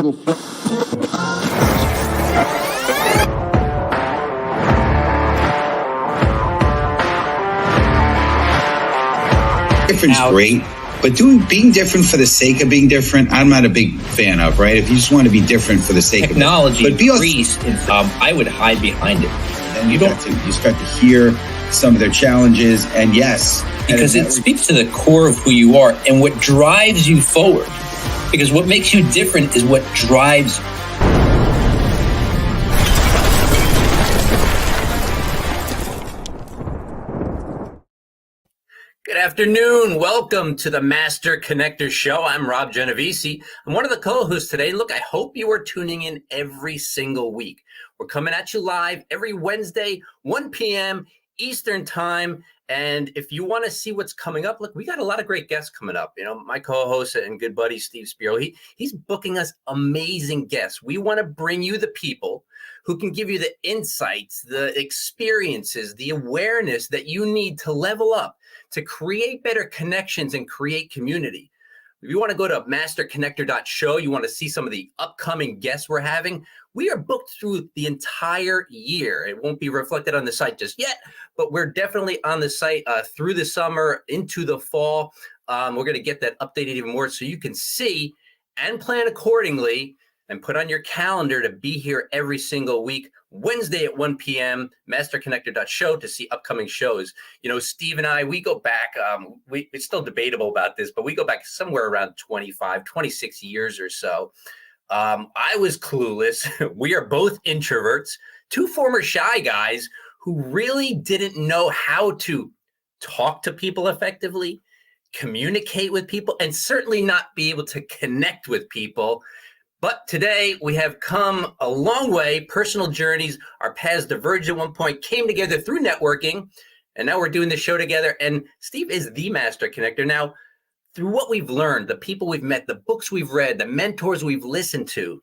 Different's great, but being different for the sake of being different, I'm not a big fan of, right? If you just want to be different for the sake technology of it. Technology, I would hide behind it. And you start to hear some of their challenges, and yes. Because it speaks to the core of who you are and what drives you forward. Because what makes you different is what drives you. Good afternoon. Welcome to the Master Connector Show. I'm Rob Genovese. I'm one of the co-hosts today. Look, I hope you are tuning in every single week. We're coming at you live every Wednesday, 1 p.m. Eastern Time. And if you want to see what's coming up, look, we got a lot of great guests coming up. You know, my co-host and good buddy, Steve Spiro, he's booking us amazing guests. We want to bring you the people who can give you the insights, the experiences, the awareness that you need to level up, to create better connections and create community. If you want to go to masterconnector.show, you want to see some of the upcoming guests we're having, we are booked through the entire year. It won't be reflected on the site just yet, but we're definitely on the site through the summer into the fall. We're going to get that updated even more so you can see and plan accordingly and put on your calendar to be here every single week, Wednesday at 1 p.m., masterconnector.show to see upcoming shows. You know, Steve and I, we go back, it's still debatable about this, but we go back somewhere around 25, 26 years or so. I was clueless. We are both introverts, two former shy guys who really didn't know how to talk to people effectively, communicate with people, and certainly not be able to connect with people. But today we have come a long way. Personal journeys, our paths diverged at one point, came together through networking, and now we're doing the show together. And Steve is the Master Connector. Now, through what we've learned, the people we've met, the books we've read, the mentors we've listened to,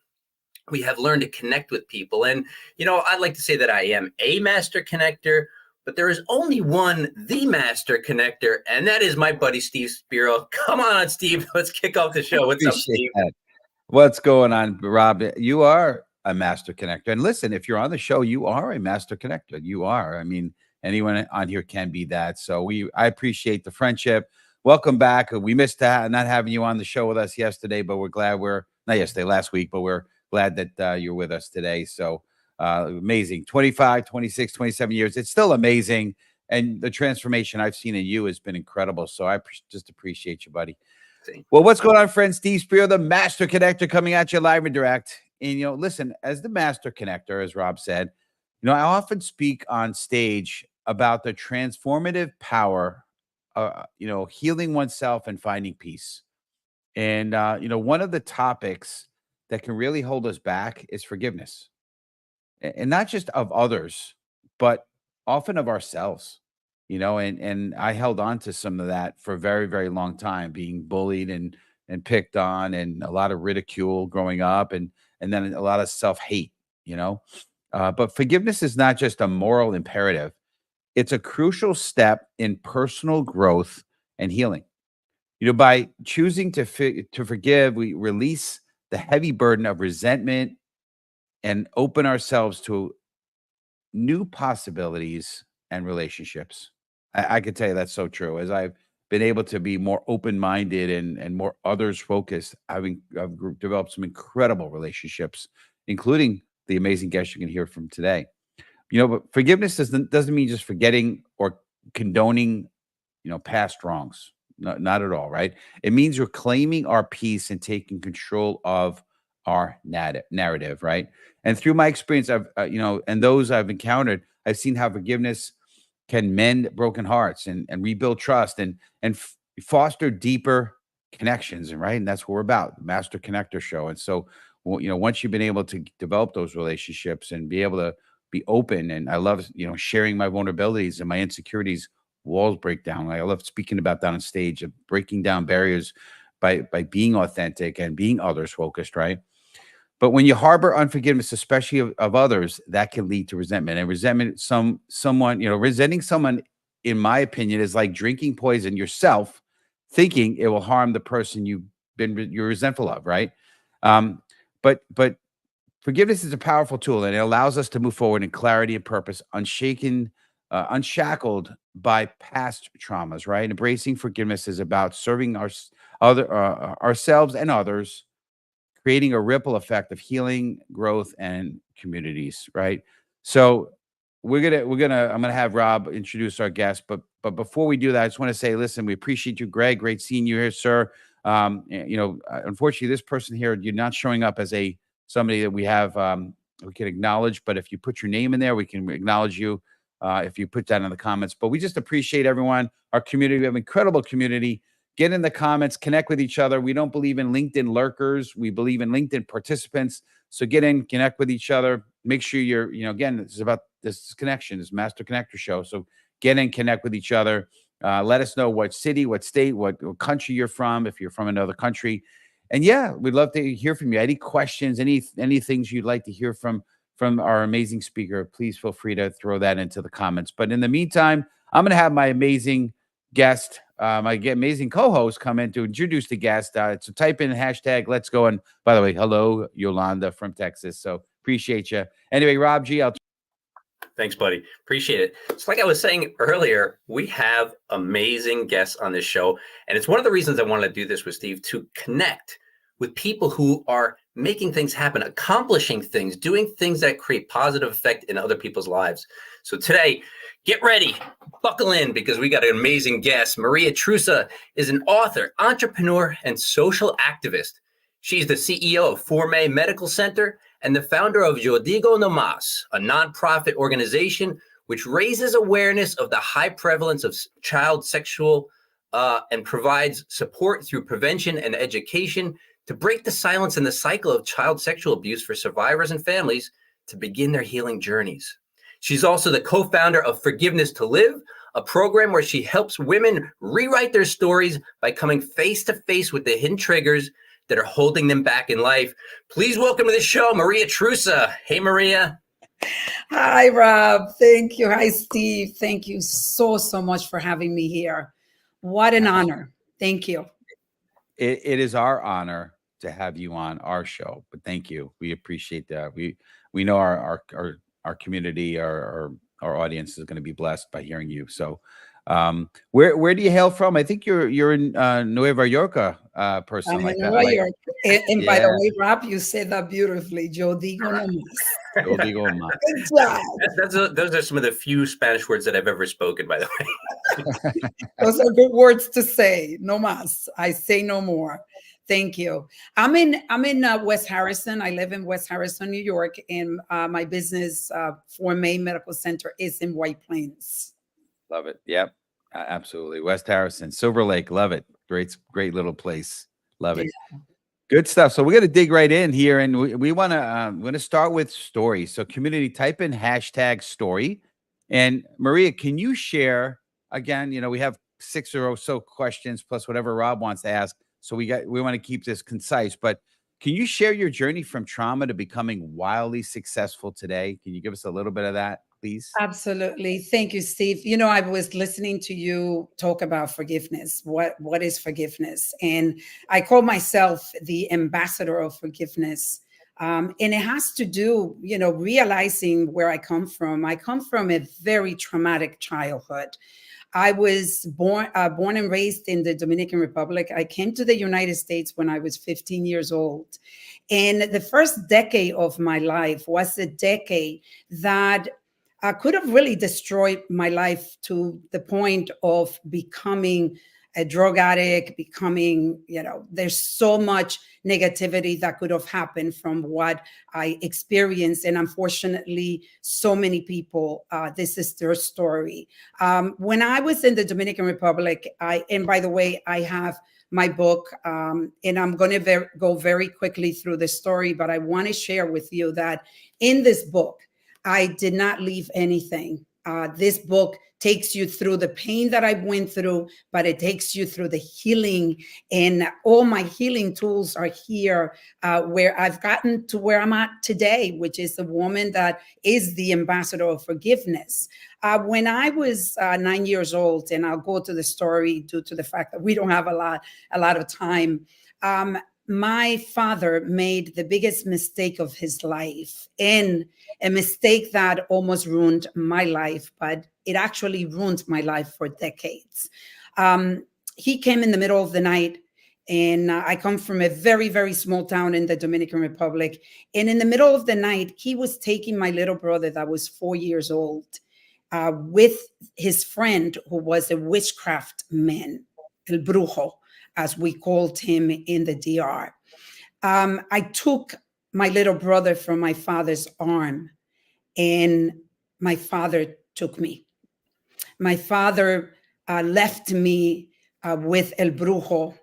we have learned to connect with people. And, you know, I'd like to say that I am a Master Connector, but there is only one, the Master Connector, and that is my buddy, Steve Spiro. Come on, Steve. Let's kick off the show. What's up, Steve? What's going on, Rob? You are a Master Connector. And listen, if you're on the show, you are a Master Connector. You are. I mean, anyone on here can be that. So I appreciate the friendship. Welcome back. We missed not having you on the show with us yesterday, but we're glad last week, but we're glad that you're with us today. So amazing. 25, 26, 27 years. It's still amazing. And the transformation I've seen in you has been incredible. So I just appreciate you, buddy. Well, what's going on, friends? Steve Spiro, the Master Connector, coming at you live and direct. And, you know, listen, as the Master Connector, as Rob said, you know, I often speak on stage about the transformative power, you know, healing oneself and finding peace. And, you know, one of the topics that can really hold us back is forgiveness. And not just of others, but often of ourselves. You know, and I held on to some of that for a very, very long time, being bullied and picked on, and a lot of ridicule growing up, and then a lot of self-hate, you know. But forgiveness is not just a moral imperative. It's a crucial step in personal growth and healing. You know, by choosing to forgive, we release the heavy burden of resentment and open ourselves to new possibilities and relationships. I could tell you that's so true. As I've been able to be more open-minded and more others-focused, I've developed some incredible relationships, including the amazing guests you can hear from today. You know, but forgiveness doesn't mean just forgetting or condoning, you know, past wrongs. Not at all, right? It means reclaiming our peace and taking control of our narrative, right? And through my experience, you know, and those I've encountered, I've seen how forgiveness can mend broken hearts and rebuild trust and foster deeper connections. And right. And that's what we're about, the Master Connector Show. And so, you know, once you've been able to develop those relationships and be able to be open, and I love, you know, sharing my vulnerabilities and my insecurities, walls break down. I love speaking about that on stage, of breaking down barriers by being authentic and being others focused. Right. But when you harbor unforgiveness, especially of others, that can lead to resentment. And resentment, someone, you know, resenting someone, in my opinion, is like drinking poison yourself, thinking it will harm the person you're resentful of, right? but forgiveness is a powerful tool, and it allows us to move forward in clarity and purpose, unshaken, unshackled by past traumas. Right? Embracing forgiveness is about serving ourselves and others, creating a ripple effect of healing, growth, and communities. Right? So I'm gonna have Rob introduce our guest, but before we do that, I just want to say, listen, we appreciate you, Greg. Great seeing you here, sir. Unfortunately, this person here, you're not showing up as somebody that we have we can acknowledge, but if you put your name in there, we can acknowledge you if you put that in the comments. But we just appreciate everyone, our community. We have an incredible community. Get in the comments, connect with each other. We don't believe in LinkedIn lurkers. We believe in LinkedIn participants. So get in, connect with each other. Make sure you're, again, this is about this connection, this Master Connector show. So get in, connect with each other. Let us know what city, what state, what country you're from, if you're from another country. And yeah, we'd love to hear from you. Any questions, any things you'd like to hear from our amazing speaker, please feel free to throw that into the comments. But in the meantime, I'm going to have my amazing guest, my amazing co-host come in to introduce the guest. So type in hashtag Let's Go. And by the way, hello, Yolanda from Texas. So appreciate you. Anyway, Rob G, Thanks, buddy. Appreciate it. So like I was saying earlier, we have amazing guests on this show. And it's one of the reasons I wanted to do this with Steve, to connect with people who are making things happen, accomplishing things, doing things that create positive effect in other people's lives. So today, get ready, buckle in, because we got an amazing guest. Maria Trusa is an author, entrepreneur, and social activist. She's the CEO of Forme Medical Center and the founder of Yo Digo No Mas, a nonprofit organization which raises awareness of the high prevalence of child sexual and provides support through prevention and education to break the silence and the cycle of child sexual abuse for survivors and families to begin their healing journeys. She's also the co-founder of Forgiveness to Live, a program where she helps women rewrite their stories by coming face to face with the hidden triggers that are holding them back in life. Please welcome to the show, Maria Trusa. Hey, Maria. Hi, Rob. Thank you. Hi, Steve. Thank you so much for having me here. What an honor. Thank you. It is our honor to have you on our show, but thank you. We appreciate that. We know our community, our audience is going to be blessed by hearing you. So where do you hail from? I think you're in Nueva York person. I'm like in that. New York. And by the way, Rob, you said that beautifully. Yo digo no mas. Yo digo no mas. Good job. Those are some of the few Spanish words that I've ever spoken, by the way. Those are good words to say. No mas. I say no more. Thank you. I'm in West Harrison. I live in West Harrison, New York, and my business, Forme Medical Center, is in White Plains. Love it. Yep, absolutely. West Harrison, Silver Lake. Love it. Great little place. Love it. Yeah. Good stuff. So we're going to dig right in here, and we want to start with stories. So community, type in hashtag story. And Maria, can you share again? We have 6 or so questions plus whatever Rob wants to ask. So we want to keep this concise, but can you share your journey from trauma to becoming wildly successful today? Can you give us a little bit of that, please? Absolutely. Thank you, Steve. I was listening to you talk about forgiveness. What is forgiveness? And I call myself the ambassador of forgiveness. And it has to do, realizing where I come from. I come from a very traumatic childhood. I was born and raised in the Dominican Republic. I came to the United States when I was 15 years old. And the first decade of my life was a decade that could have really destroyed my life to the point of becoming a drug addict, there's so much negativity that could have happened from what I experienced. And unfortunately, so many people, this is their story. When I was in the Dominican Republic, and by the way, I have my book, and I'm going to go very quickly through the story, but I want to share with you that in this book, I did not leave anything. This book takes you through the pain that I went through, but it takes you through the healing, and all my healing tools are here where I've gotten to where I'm at today, which is a woman that is the ambassador of forgiveness. When I was 9 years old, and I'll go to the story due to the fact that we don't have a lot of time, my father made the biggest mistake of his life, and a mistake that almost ruined my life, but it actually ruined my life for decades. He came in the middle of the night, and I come from a very, very small town in the Dominican Republic. And in the middle of the night, he was taking my little brother that was 4 years old with his friend who was a witchcraft man, El Brujo, as we called him in the DR. I took my little brother from my father's arm, and my father took me. My father left me with El Brujo.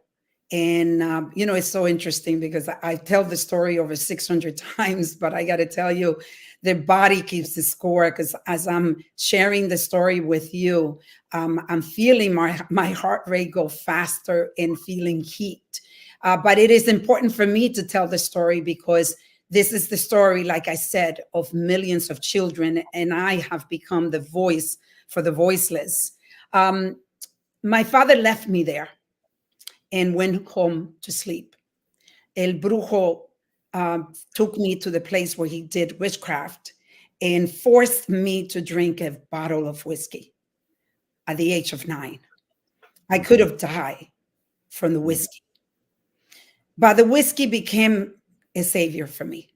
And, it's so interesting because I tell the story over 600 times, but I got to tell you, the body keeps the score, because as I'm sharing the story with you, I'm feeling my heart rate go faster and feeling heat. But it is important for me to tell the story because this is the story, like I said, of millions of children, and I have become the voice for the voiceless. My father left me there and went home to sleep. El Brujo took me to the place where he did witchcraft and forced me to drink a bottle of whiskey at the age of 9. I could have died from the whiskey. But the whiskey became a savior for me,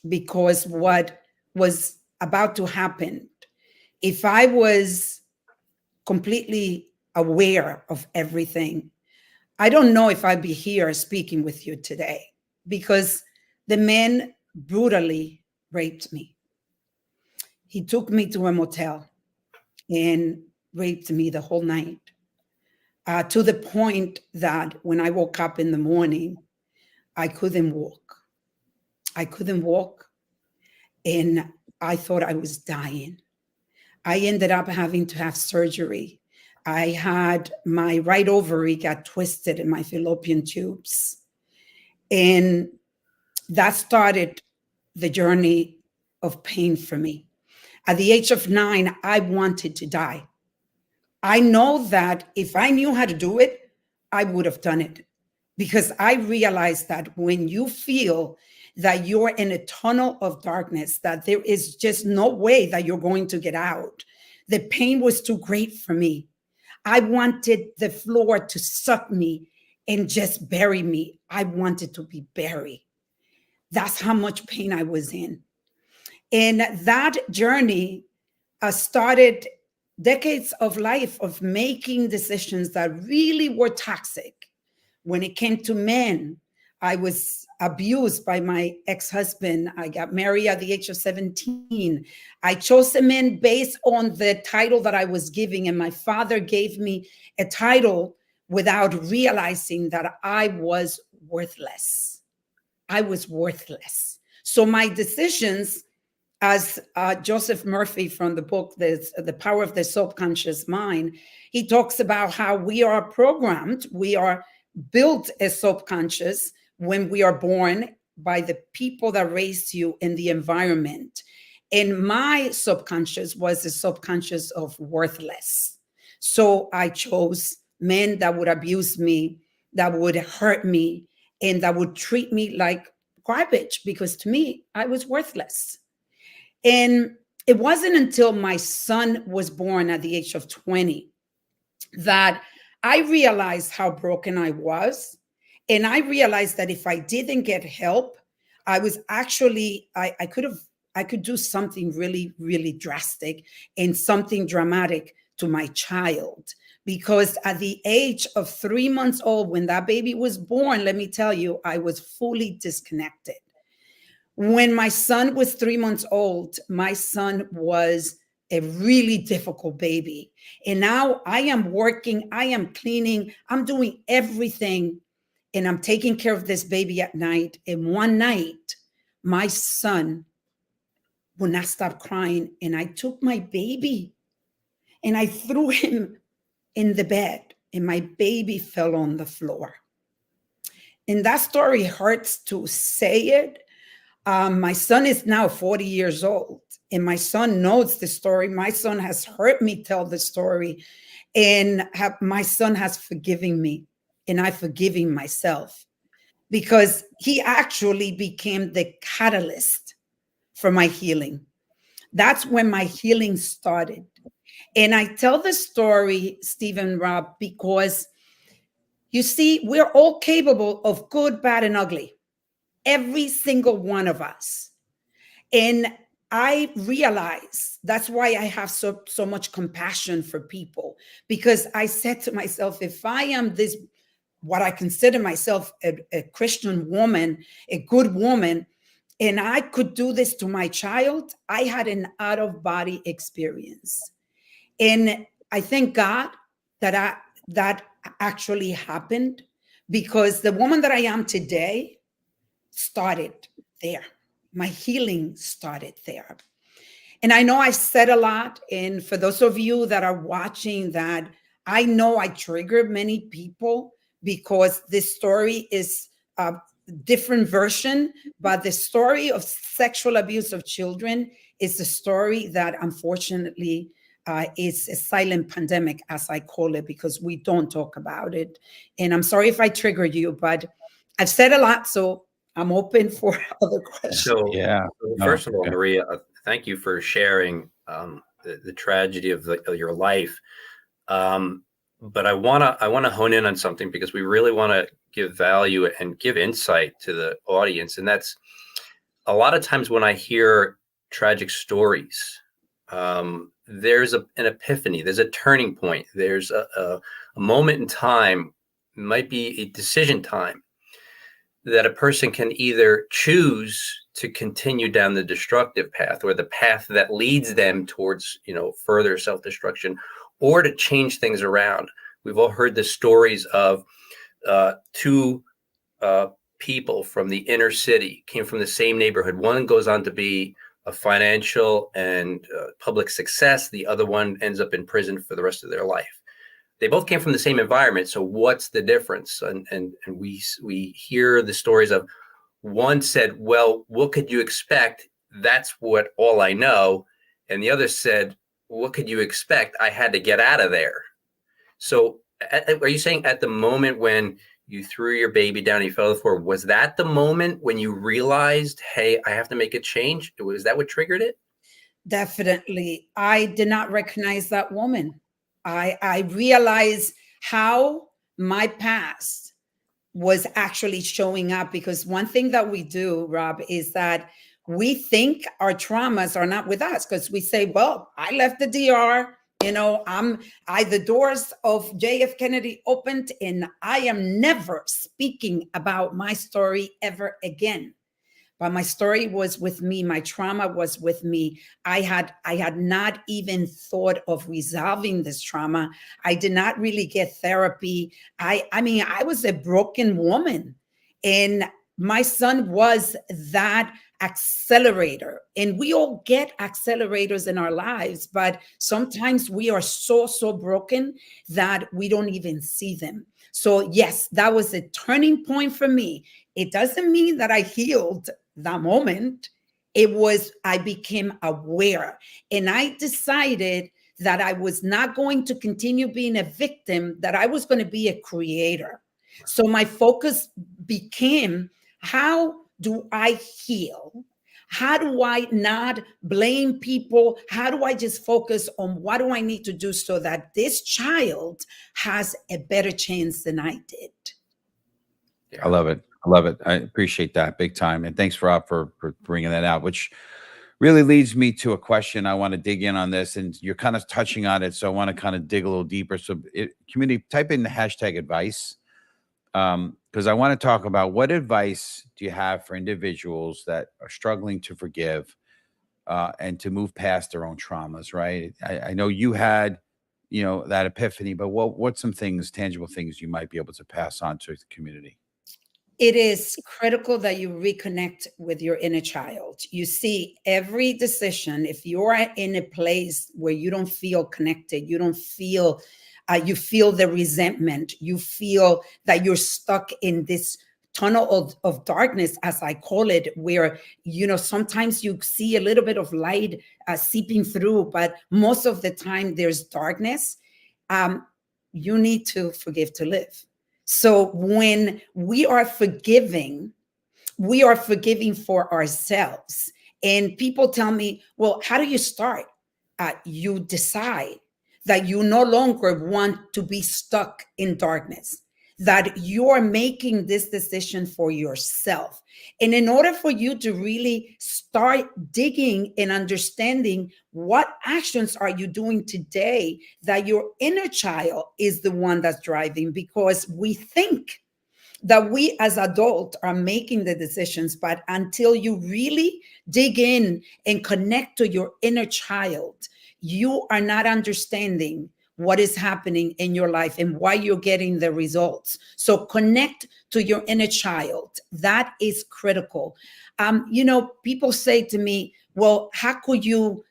because what was about to happen, if I was completely aware of everything, I don't know if I'd be here speaking with you today, because the man brutally raped me. He took me to a motel and raped me the whole night, to the point that when I woke up in the morning, I couldn't walk. I couldn't walk, and I thought I was dying. I ended up having to have surgery. I had my right ovary got twisted in my fallopian tubes. And that started the journey of pain for me. At the age of 9, I wanted to die. I know that if I knew how to do it, I would have done it, because I realized that when you feel that you're in a tunnel of darkness, that there is just no way that you're going to get out, the pain was too great for me. I wanted the floor to suck me and just bury me. I wanted to be buried. That's how much pain I was in. And that journey started decades of life of making decisions that really were toxic. When it came to men, I was abused by my ex-husband. I got married at the age of 17. I chose a man based on the title that I was giving, and my father gave me a title without realizing that I was worthless. I was worthless. So my decisions, as Joseph Murphy from the book, The Power of the Subconscious Mind, he talks about how we are programmed, we are built as subconscious when we are born by the people that raised you in the environment. And my subconscious was the subconscious of worthless. So I chose men that would abuse me, that would hurt me, and that would treat me like garbage, because to me, I was worthless. And it wasn't until my son was born at the age of 20 that I realized how broken I was. And I realized that if I didn't get help, I was actually, I could do something really, really drastic and something dramatic to my child. Because at the age of 3 months old, when that baby was born, let me tell you, I was fully disconnected. When my son was 3 months old, my son was a really difficult baby. And now I am working, I am cleaning, I'm doing everything, and I'm taking care of this baby at night. And one night, my son would not stop crying. And I took my baby and I threw him in the bed, and my baby fell on the floor. And that story hurts to say it. My son is now 40 years old, and my son knows the story. My son has heard me tell the story, and my son has forgiven me, and I forgive him myself. because he actually became the catalyst for my healing. That's when my healing started. And I tell the story, Stephen, Rob, because you see, we're all capable of good, bad, and ugly. Every single one of us. And I realize that's why I have so much compassion for people, because I said to myself, if I am this, what I consider myself a Christian woman, a good woman, and I could do this to my child, I had an out-of-body experience. And I thank God that that actually happened, because the woman that I am today started there. My healing started there. And I know I've said a lot. And for those of you that are watching that, I know I triggered many people, because this story is a different version, but the story of sexual abuse of children is a story that unfortunately is a silent pandemic, as I call it, because we don't talk about it. And I'm sorry if I triggered you, but I've said a lot, so I'm open for other questions. So, Yeah. first of all, Maria, thank you for sharing the tragedy of your life. But I wanna hone in on something, because we really want to give value and give insight to the audience. And that's, a lot of times when I hear tragic stories, there's an epiphany, there's a turning point, there's a moment in time, it might be a decision time, that a person can either choose to continue down the destructive path, or the path that leads them towards, further self-destruction, or to change things around. We've all heard the stories of two people from the inner city, came from the same neighborhood. One goes on to be a financial and public success. The other one ends up in prison for the rest of their life. They both came from the same environment. So what's the difference? And we hear the stories of, one said, well, what could you expect? That's all I know. And the other said, what could you expect? I had to get out of there. So are you saying at the moment when you threw your baby down and you fell to the floor, was that the moment when you realized, hey, I have to make a change? Was that what triggered it? Definitely. I did not recognize that woman. I realized how my past was actually showing up, because one thing that we do, Rob, is that we think our traumas are not with us, because we say, well, I left the DR, the doors of JF Kennedy opened, and I am never speaking about my story ever again. But my story was with me. My trauma was with me. I had not even thought of resolving this trauma. I did not really get therapy. I was a broken woman, and my son was that accelerator. And we all get accelerators in our lives, but sometimes we are so broken that we don't even see them. So yes, that was a turning point for me. It doesn't mean that I healed that moment. I became aware, and I decided that I was not going to continue being a victim, that I was going to be a creator. So my focus became, how do I heal? How do I not blame people? How do I just focus on what do I need to do so that this child has a better chance than I did? Yeah. I love it. I love it. I appreciate that big time. And thanks, Rob, for bringing that out, which really leads me to a question. I want to dig in on this, and you're kind of touching on it. So I want to kind of dig a little deeper. So community, type in the hashtag advice. Because I want to talk about, what advice do you have for individuals that are struggling to forgive and to move past their own traumas, right? I know you had, that epiphany, but what's some things, tangible things you might be able to pass on to the community? It is critical that you reconnect with your inner child. You see, every decision, if you're in a place where you don't feel connected, you don't feel you feel the resentment, you feel that you're stuck in this tunnel of darkness, as I call it, where, sometimes you see a little bit of light seeping through, but most of the time there's darkness. You need to forgive to live. So when we are forgiving for ourselves. And people tell me, well, how do you start? You decide that you no longer want to be stuck in darkness, that you are making this decision for yourself. And in order for you to really start digging and understanding what actions are you doing today, that your inner child is the one that's driving, because we think that we as adults are making the decisions, but until you really dig in and connect to your inner child, you are not understanding what is happening in your life and why you're getting the results. So connect to your inner child. That is critical. People say to me, well, how could you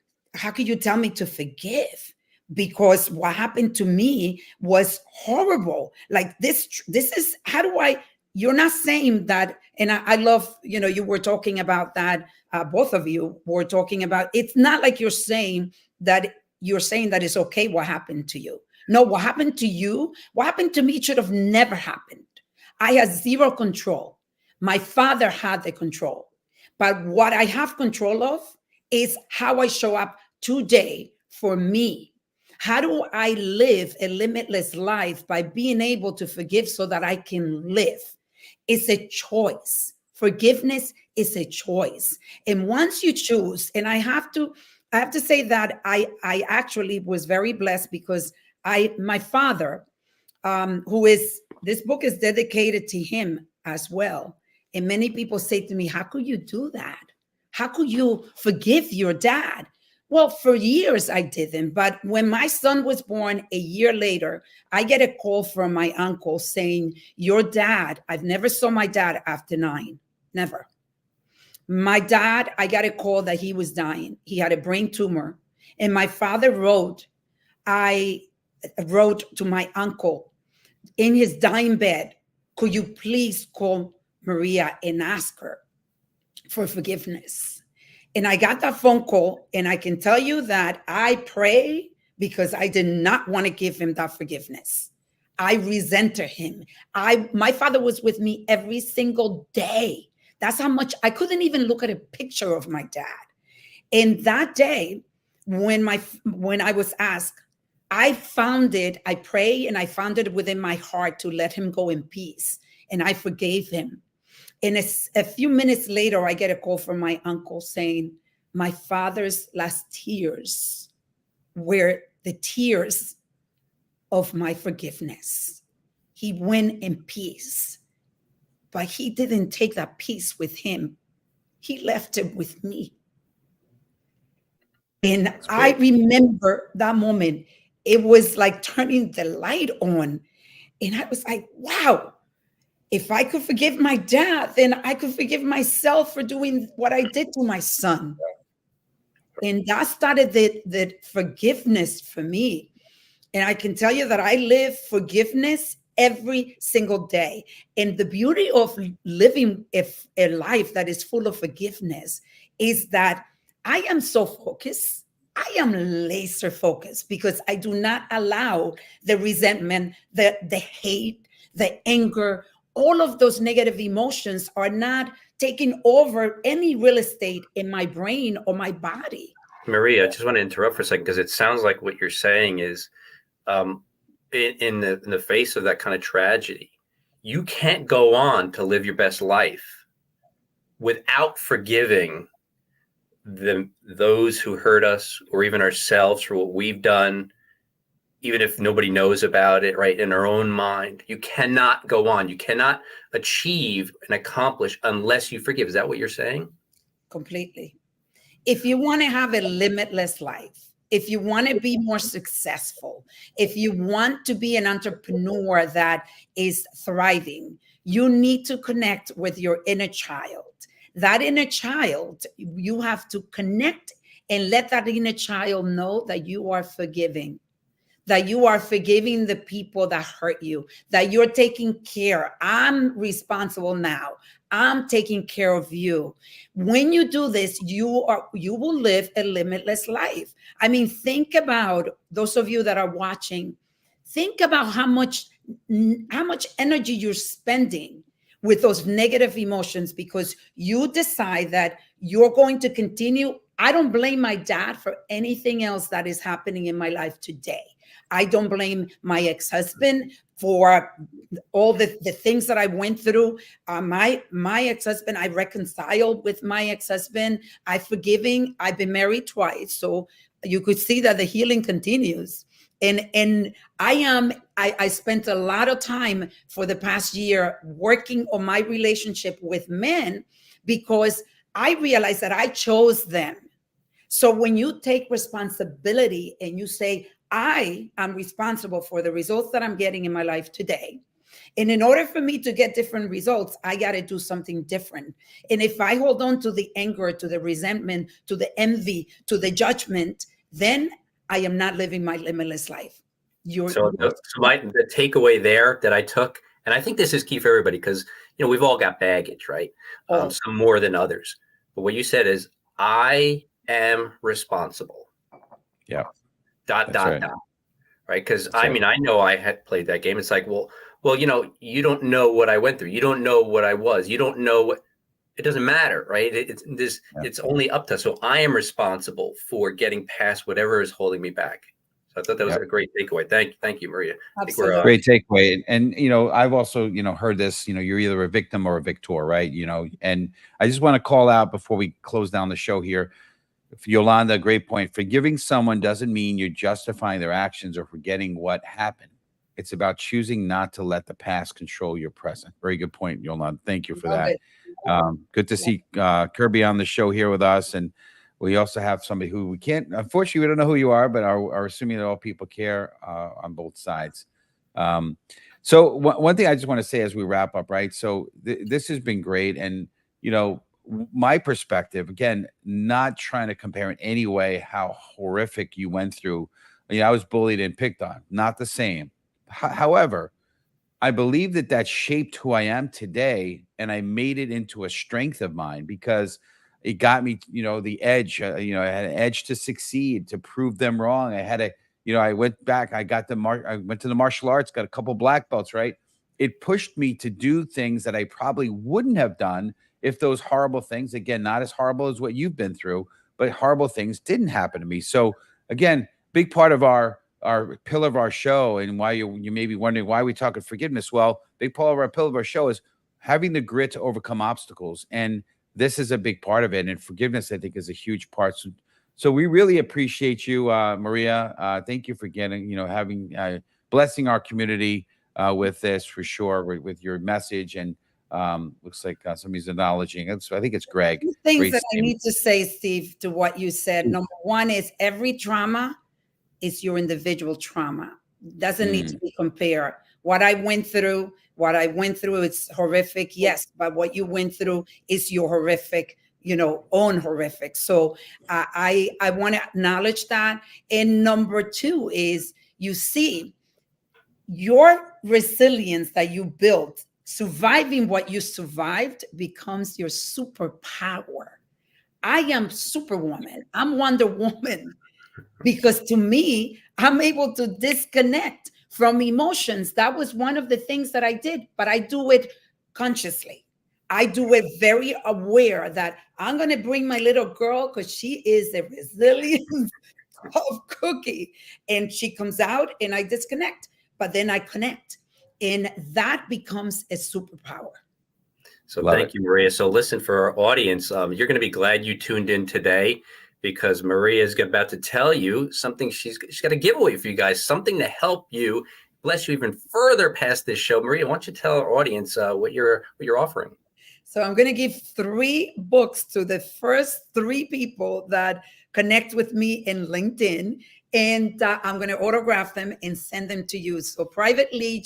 tell me to forgive? Because what happened to me was horrible. Like this is, how do I, you're not saying that. And I love, you were talking about that. Both of you were talking about, it's not like you're saying that it's okay what happened to you. No, what happened to me should have never happened. I had zero control. My father had the control. But what I have control of is how I show up today for me. How do I live a limitless life by being able to forgive so that I can live? It's a choice. Forgiveness is a choice. And once you choose, and I have to say that I actually was very blessed, because my father, this book is dedicated to him as well. And many people say to me, how could you do that? How could you forgive your dad? Well, for years I didn't. But when my son was born a year later, I get a call from my uncle saying, your dad, I've never saw my dad after 9, never. My dad, I got a call that he was dying. He had a brain tumor. And my father I wrote to my uncle in his dying bed, could you please call Maria and ask her for forgiveness? And I got that phone call, and I can tell you that I prayed because I did not want to give him that forgiveness. I resented him. My father was with me every single day. That's how much I couldn't even look at a picture of my dad. And that day, when I was asked, I prayed and I found it within my heart to let him go in peace. And I forgave him. And a few minutes later, I get a call from my uncle saying, my father's last tears were the tears of my forgiveness. He went in peace, but he didn't take that peace with him. He left it with me. And I remember that moment. It was like turning the light on. And I was like, wow. If I could forgive my dad, then I could forgive myself for doing what I did to my son. And that started the forgiveness for me. And I can tell you that I live forgiveness every single day. And the beauty of living a life that is full of forgiveness is that I am so focused. I am laser focused, because I do not allow the resentment, the hate, the anger, all of those negative emotions are not taking over any real estate in my brain or my body. Maria, I just want to interrupt for a second, because it sounds like what you're saying is in the face of that kind of tragedy, you can't go on to live your best life without forgiving those who hurt us, or even ourselves for what we've done, even if nobody knows about it, right? In our own mind, you cannot go on. You cannot achieve and accomplish unless you forgive. Is that what you're saying? Completely. If you want to have a limitless life, if you want to be more successful, if you want to be an entrepreneur that is thriving, you need to connect with your inner child. That inner child, you have to connect and let that inner child know that you are forgiving. That you are forgiving the people that hurt you, that you're taking care. I'm responsible now. I'm taking care of you. When you do this, you will live a limitless life. I mean, think about those of you that are watching. Think about how much how much energy you're spending with those negative emotions because you decide that you're going to continue. I don't blame my dad for anything else that is happening in my life today. I don't blame my ex-husband for all the things that I went through. My ex-husband, I reconciled with my ex-husband. I'm forgiving. I've been married twice. So you could see that the healing continues. And I spent a lot of time for the past year working on my relationship with men because I realized that I chose them. So when you take responsibility and you say, I am responsible for the results that I'm getting in my life today. And in order for me to get different results, I got to do something different. And if I hold on to the anger, to the resentment, to the envy, to the judgment, then I am not living my limitless life. The takeaway there that I took, and I think this is key for everybody because, we've all got baggage, right? Some more than others. But what you said is, I am responsible. Yeah. Dot. Right. Because right. I know I had played that game. It's like, well, you don't know what I went through. You don't know what I was. You don't know what. It doesn't matter, right? It's only up to us. So I am responsible for getting past whatever is holding me back. So I thought that was a great takeaway. Thank you, Maria. Absolutely. Great takeaway. And I've also, heard this, you're either a victim or a victor, right? And I just want to call out before we close down the show here, Yolanda, great point. Forgiving someone doesn't mean you're justifying their actions or forgetting what happened. It's about choosing not to let the past control your present. Very good point, Yolanda. Thank you for that. Good to see Kirby on the show here with us. And we also have somebody who unfortunately, we don't know who you are, but are assuming that all people care on both sides. So one thing I just want to say as we wrap up, right? So this has been great. And, my perspective, again, not trying to compare in any way how horrific you went through. I was bullied and picked on, not the same. However, I believe that shaped who I am today, and I made it into a strength of mine because it got me, the edge. I had an edge to succeed, to prove them wrong. I had I went back. I went to the martial arts, got a couple black belts. Right, it pushed me to do things that I probably wouldn't have done if those horrible things, again, not as horrible as what you've been through, but horrible things didn't happen to me. So again, big part of our pillar of our show, and why you may be wondering why we talk of forgiveness. Well, big part of our pillar of our show is having the grit to overcome obstacles. And this is a big part of it. And forgiveness, I think, is a huge part. So we really appreciate you, Maria. Thank you for having blessing our community with this for sure, with your message. And looks like somebody's acknowledging it. So I think it's Greg. Things that I need to say, Steve, to what you said. Number one is every trauma is your individual trauma. Doesn't need to be compared. What I went through, it's horrific. Yes, but what you went through is your horrific, own horrific. So I want to acknowledge that. And number two is, you see, your resilience that you built, surviving what you survived, becomes your superpower. I am Superwoman. I'm Wonder Woman. Because to me, I'm able to disconnect from emotions. That was one of the things that I did, but I do it consciously. I do it very aware that I'm going to bring my little girl because she is a resilient of cookie. And she comes out and I disconnect, but then I connect. And that becomes a superpower. So thank you, Maria. So listen, for our audience, you're going to be glad you tuned in today, because Maria is about to tell you something. She's got a giveaway for you guys, something to help you bless you even further past this show. Maria, why don't you tell our audience what you're offering? So I'm going to give 3 books to the first 3 people that connect with me in LinkedIn. And I'm going to autograph them and send them to you. So privately,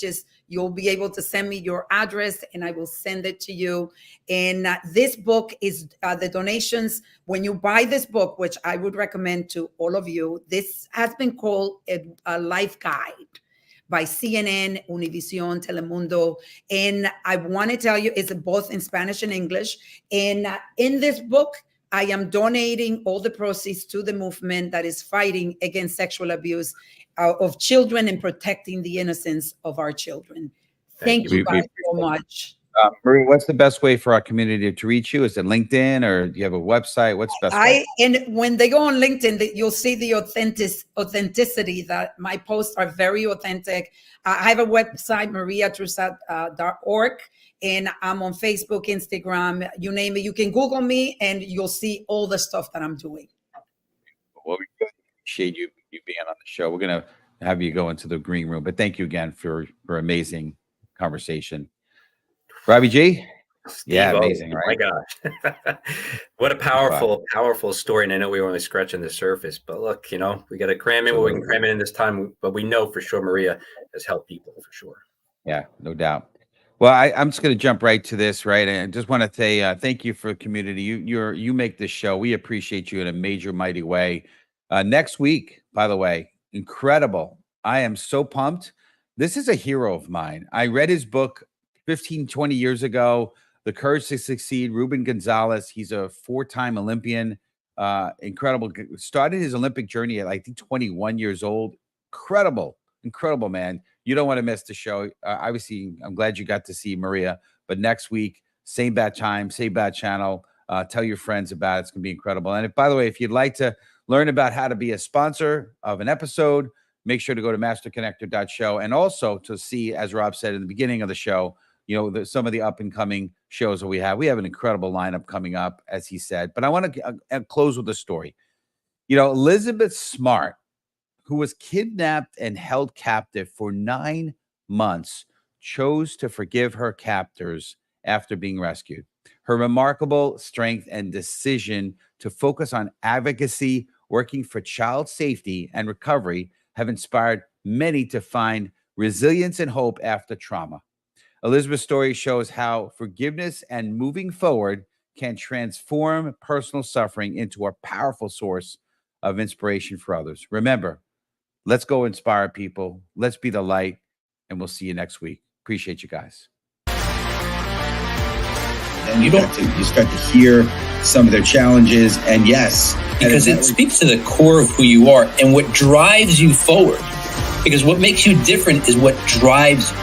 you'll be able to send me your address and I will send it to you. And this book is the donations. When you buy this book, which I would recommend to all of you, this has been called a life guide by CNN, Univision, Telemundo. And I want to tell you, it's both in Spanish and English. And in this book, I am donating all the proceeds to the movement that is fighting against sexual abuse of children and protecting the innocence of our children. Thank you guys so much. Maria, what's the best way for our community to reach you? Is it LinkedIn, or do you have a website? What's the best way? And when they go on LinkedIn, you'll see the authenticity that my posts are very authentic. I have a website, mariatrussat.org, and I'm on Facebook, Instagram, you name it. You can Google me and you'll see all the stuff that I'm doing. Well, we really appreciate you being on the show. We're going to have you go into the green room, but thank you again for amazing conversation. Robbie G? Yeah, amazing, right? My gosh. What a powerful story. And I know we were only scratching the surface, but look, we got to cram in what we can cram in this time. But we know for sure Maria has helped people for sure. Yeah, no doubt. Well, I'm just going to jump right to this, right? And I just want to say thank you for the community. You make this show. We appreciate you in a major, mighty way. Next week, by the way, incredible. I am so pumped. This is a hero of mine. I read his book 15, 20 years ago, The Courage to Succeed. Ruben Gonzalez. He's a 4-time Olympian. Incredible. Started his Olympic journey at, I think, 21 years old. Incredible, man. You don't want to miss the show. Obviously, I'm glad you got to see Maria. But next week, same bad time, same bad channel. Tell your friends about it. It's going to be incredible. And by the way, if you'd like to learn about how to be a sponsor of an episode, make sure to go to masterconnector.show. And also to see, as Rob said in the beginning of the show, some of the up and coming shows that we have. We have an incredible lineup coming up, as he said. But I want to close with a story. Elizabeth Smart, who was kidnapped and held captive for 9 months, chose to forgive her captors after being rescued. Her remarkable strength and decision to focus on advocacy, working for child safety and recovery, have inspired many to find resilience and hope after trauma. Elizabeth's story shows how forgiveness and moving forward can transform personal suffering into a powerful source of inspiration for others. Remember, let's go inspire people. Let's be the light, and we'll see you next week. Appreciate you guys. And you start to hear some of their challenges, and yes, because it speaks to the core of who you are and what drives you forward. Because what makes you different is what drives you.